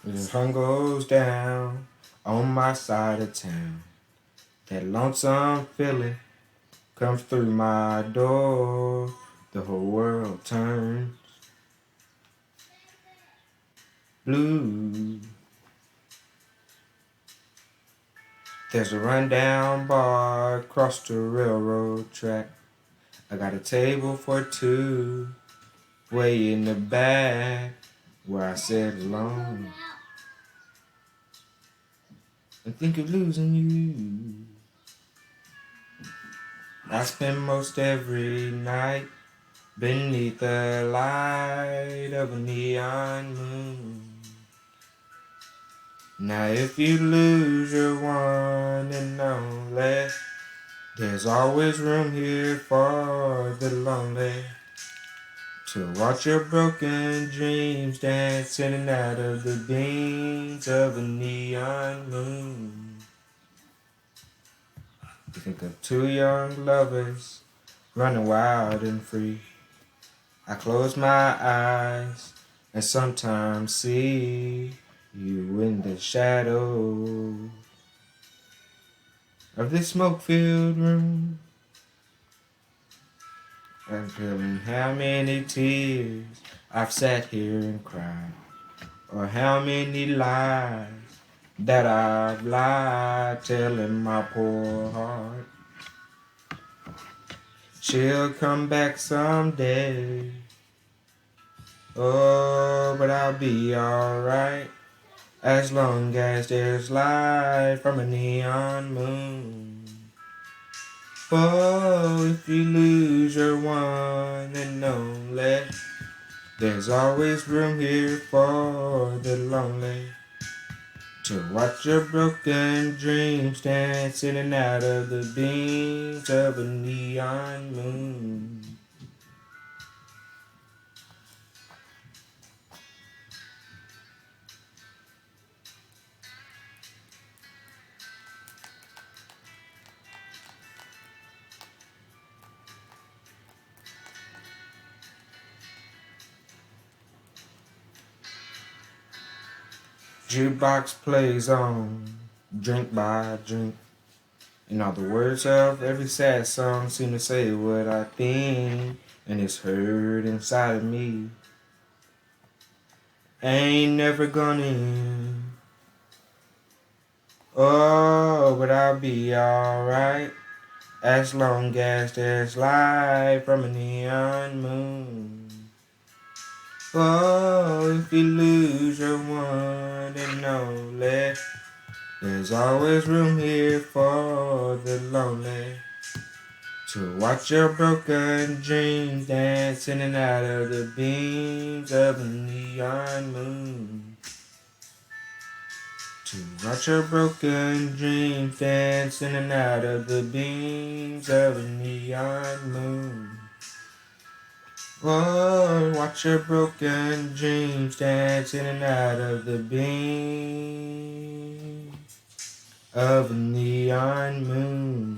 The sun goes down on my side of town. That lonesome feeling comes through my door. The whole world turns blue. There's a rundown bar across the railroad track. I got a table for two way in the back where I sit alone and think of losing you. I spend most every night beneath the light of a neon moon. Now if you lose your one and only, there's always room here for the lonely to watch your broken dreams dance in and out of the beams of a neon moon. You think of two young lovers running wild and free. I close my eyes and sometimes see you in the shadow of this smoke-filled room. I'm feeling how many tears I've sat here and cried, or how many lies that I've lied, telling my poor heart she'll come back someday. Oh, but I'll be alright as long as there's light from a neon moon. Oh, if you lose your one and only, there's always room here for the lonely to watch your broken dreams dance in and out of the beams of a neon moon. Jukebox plays on, drink by drink, and all the words of every sad song seem to say what I think, and it's heard inside of me. Ain't never gonna end. Oh, but I'll be alright as long as there's light from a neon moon. Oh, if you lose your one and only, there's always room here for the lonely to watch your broken dreams dance in and out of the beams of a neon moon. To watch your broken dreams dance in and out of the beams of a neon moon. Oh, watch your broken dreams dance in and out of the beams of a neon moon.